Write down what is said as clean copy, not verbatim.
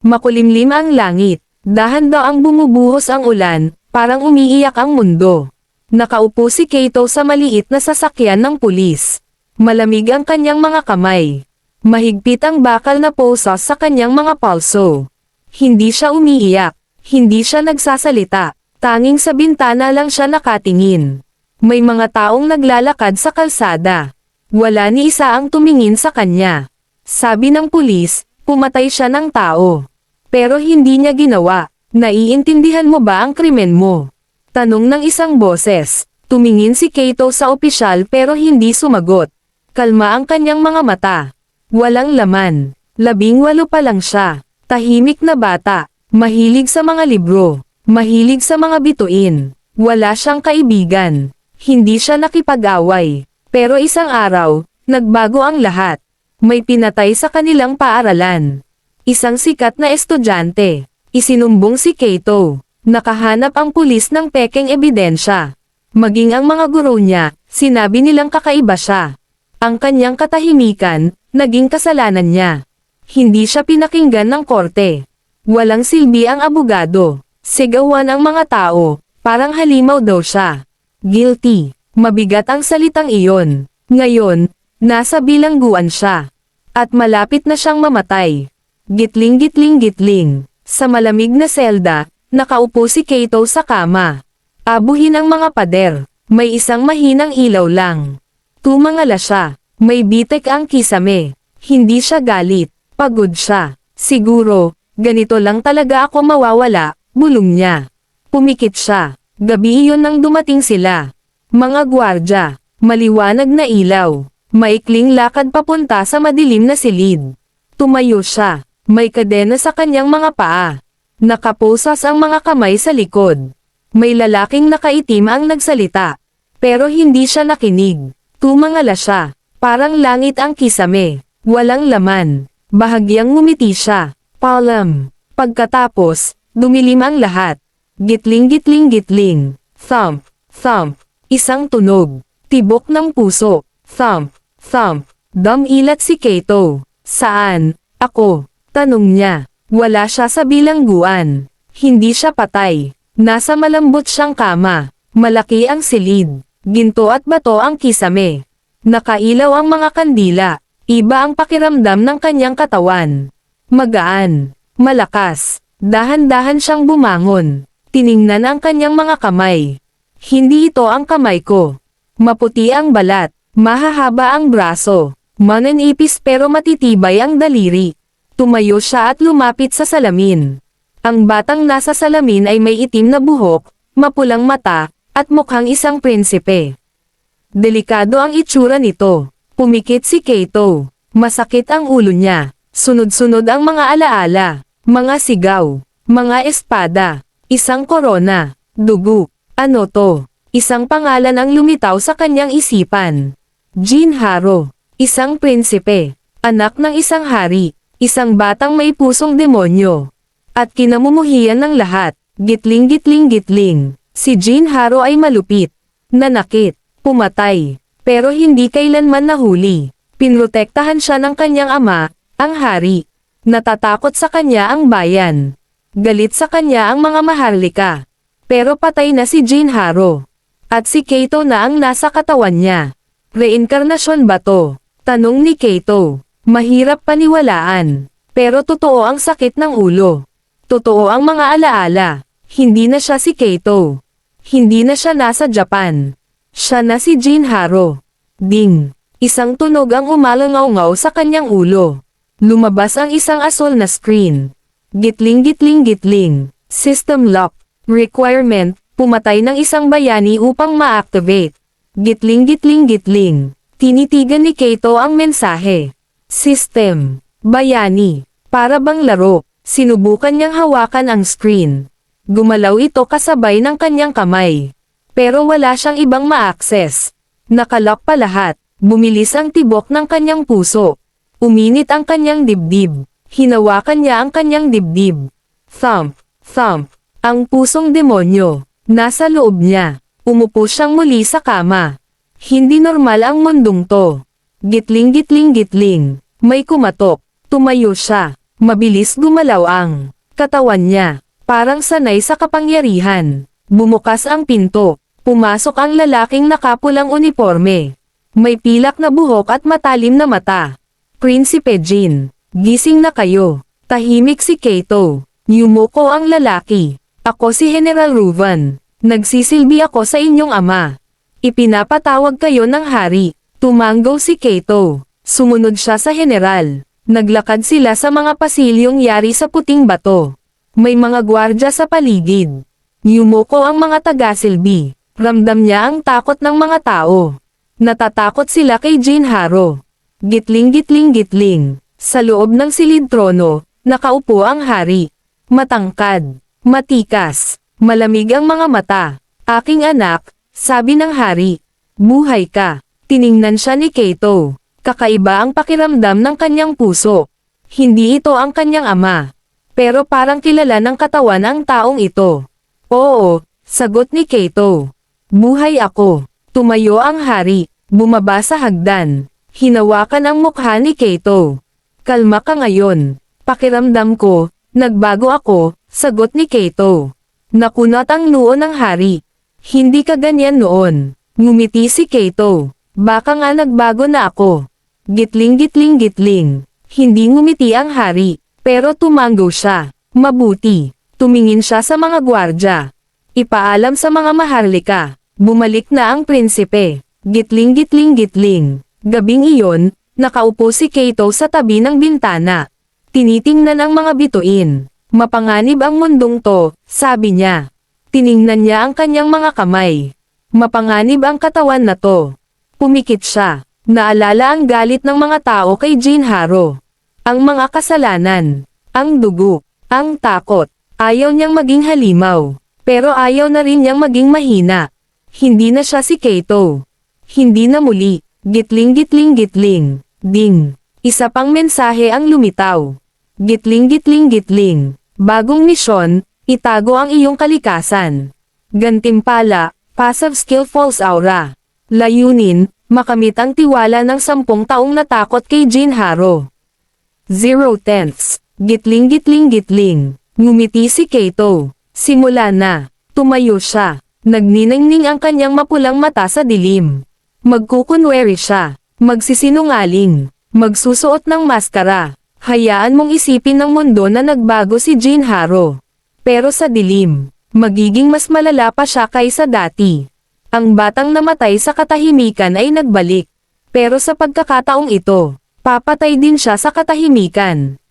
Makulimlim ang langit. Dahan-daang bumubuhos ang ulan, parang umiiyak ang mundo. Nakaupo si Kato sa maliit na sasakyan ng pulis. Malamig ang kanyang mga kamay. Mahigpit ang bakal na posas sa kanyang mga palso. Hindi siya umiiyak. Hindi siya nagsasalita. Tanging sa bintana lang siya nakatingin. May mga taong naglalakad sa kalsada. Wala ni isa ang tumingin sa kanya. Sabi ng pulis, pumatay siya ng tao. Pero hindi niya ginawa. Naiintindihan mo ba ang krimen mo? Tanong ng isang boses. Tumingin si Kato sa opisyal pero hindi sumagot. Kalma ang kanyang mga mata. Walang laman. 18 pa lang siya. Tahimik na bata. Mahilig sa mga libro. Mahilig sa mga bituin. Wala siyang kaibigan. Hindi siya nakipag-away. Pero isang araw, nagbago ang lahat. May pinatay sa kanilang paaralan. Isang sikat na estudyante. Isinumbong si Kato. Nakahanap ang pulis ng pekeng ebidensya. Maging ang mga guro niya, sinabi nilang kakaiba siya. Ang kanyang katahimikan, naging kasalanan niya. Hindi siya pinakinggan ng korte. Walang silbi ang abogado. Sigawan ang mga tao, parang halimaw daw siya. Guilty. Mabigat ang salitang iyon. Ngayon, nasa bilangguan siya. At malapit na siyang mamatay. Gitling gitling gitling. Sa malamig na selda, nakaupo si Kato sa kama. Abuhin ang mga pader. May isang mahinang ilaw lang. Tumangala siya. May bitek ang kisame. Hindi siya galit. Pagod siya. Siguro, ganito lang talaga ako mawawala, bulong niya. Pumikit siya. Gabi iyon nang dumating sila. Mga gwardya. Maliwanag na ilaw. Maikling lakad papunta sa madilim na silid. Tumayo siya. May kadena sa kanyang mga paa. Nakaposas ang mga kamay sa likod. May lalaking nakaitim ang nagsalita. Pero hindi siya nakinig. Tumangala siya. Parang langit ang kisame. Walang laman. Bahagyang ngumiti siya. Palam. Pagkatapos, dumilim ang lahat. Gitling gitling gitling. Thump. Thump. Isang tunog. Tibok ng puso. Thump. Thump. Dumilat si Kato. Saan? Ako. Tanong niya. Wala siya sa bilangguan. Hindi siya patay. Nasa malambot siyang kama. Malaki ang silid. Ginto at bato ang kisame. Nakailaw ang mga kandila. Iba ang pakiramdam ng kanyang katawan. Magaan. Malakas. Dahan-dahan siyang bumangon. Tiningnan ang kanyang mga kamay. Hindi ito ang kamay ko. Maputi ang balat. Mahahaba ang braso. Mananipis pero matitibay ang daliri. Tumayo siya at lumapit sa salamin. Ang batang nasa salamin ay may itim na buhok, mapulang mata, at mukhang isang prinsipe. Delikado ang itsura nito. Pumikit si Kato. Masakit ang ulo niya. Sunod-sunod ang mga alaala. Mga sigaw. Mga espada. Isang korona. Dugo. Ano to? Isang pangalan ang lumitaw sa kanyang isipan. Jinharo. Isang prinsipe. Anak ng isang hari. Isang batang may pusong demonyo. At kinamumuhian ng lahat. Gitling gitling gitling. Si Jinharo ay malupit. Nanakit. Pumatay. Pero hindi kailanman nahuli. Pinrotektahan siya ng kanyang ama, ang hari. Natatakot sa kanya ang bayan. Galit sa kanya ang mga maharlika. Pero patay na si Jinharo. At si Kato na ang nasa katawan niya. Reinkarnasyon ba to? Tanong ni Kato. Mahirap paniwalaan. Pero totoo ang sakit ng ulo. Totoo ang mga alaala. Hindi na siya si Kato. Hindi na siya nasa Japan. Siya na si Jinharo. Ding. Isang tunog ang umalangaw-ngaw sa kanyang ulo. Lumabas ang isang asol na screen. Gitling gitling gitling. System lock. Requirement, pumatay ng isang bayani upang ma-activate. Gitling gitling gitling. Tinitigan ni Kato ang mensahe. System. Bayani. Para bang laro. Sinubukan niyang hawakan ang screen. Gumalaw ito kasabay ng kanyang kamay. Pero wala siyang ibang ma-access. Nakalock pa lahat. Bumilis ang tibok ng kanyang puso. Uminit ang kanyang dibdib. Hinawakan niya ang kanyang dibdib. Thump. Thump. Ang pusong demonyo. Nasa loob niya. Umupo siyang muli sa kama. Hindi normal ang mundong to. Gitling gitling gitling. May kumatok. Tumayo siya. Mabilis gumalaw ang katawan niya. Parang sanay sa kapangyarihan. Bumukas ang pinto. Pumasok ang lalaking nakapulang uniforme. May pilak na buhok at matalim na mata. Prinsipe Jin, gising na kayo. Tahimik si Kato. Yumuko ang lalaki. Ako si General Ruvan. Nagsisilbi ako sa inyong ama. Ipinapatawag kayo ng hari. Tumanggaw si Kato. Sumunod siya sa general. Naglakad sila sa mga pasilyong yari sa puting bato. May mga gwardya sa paligid. Yumuko ang mga taga-silbi. Ramdam niya ang takot ng mga tao. Natatakot sila kay Jinharo. Gitling-gitling-gitling. Sa loob ng silid trono, nakaupo ang hari. Matangkad. Matikas. Malamig ang mga mata. Aking anak, sabi ng hari. Buhay ka. Tiningnan siya ni Kato. Kakaiba ang pakiramdam ng kanyang puso. Hindi ito ang kanyang ama. Pero parang kilala ng katawan ang taong ito. Oo, sagot ni Kato. Buhay ako. Tumayo ang hari. Bumaba sa hagdan. Hinawakan ang mukha ni Kato. Kalma ka ngayon. Pakiramdam ko, nagbago ako, sagot ni Kato. Nakunat ang noo ng hari. Hindi ka ganyan noon. Ngumiti si Kato. Baka nga nagbago na ako. Gitling-gitling-gitling. Hindi ngumiti ang hari, pero tumanggo siya. Mabuti. Tumingin siya sa mga gwardya. Ipaalam sa mga maharlika. Bumalik na ang prinsipe. Gitling-gitling-gitling. Gabing iyon, nakaupo si Kato sa tabi ng bintana. Tinitingnan ang mga bituin. Mapanganib ang mundong to, sabi niya. Tiningnan niya ang kanyang mga kamay. Mapanganib ang katawan na to. Pumikit siya. Naalala ang galit ng mga tao kay Jinharo. Ang mga kasalanan. Ang dugo. Ang takot. Ayaw niyang maging halimaw. Pero ayaw na rin niyang maging mahina. Hindi na siya si Kato. Hindi na muli. Gitling-gitling-gitling. Ding. Isa pang mensahe ang lumitaw. Gitling-gitling-gitling. Bagong misyon, itago ang iyong kalikasan. Gantimpala, passive skill false aura. Layunin, makamit ang tiwala ng 10 taong natakot kay Jinharo. 0/10. Gitling-gitling-gitling. Ngumiti si Kato. Simula na. Tumayo siya. Nagniningning ang kanyang mapulang mata sa dilim. Magkukunwari siya. Magsisinungaling. Magsusuot ng maskara. Hayaan mong isipin ng mundo na nagbago si Jinharo. Pero sa dilim, magiging mas malala pa siya kaysa dati. Ang batang namatay sa katahimikan ay nagbalik. Pero sa pagkakataong ito, papatay din siya sa katahimikan.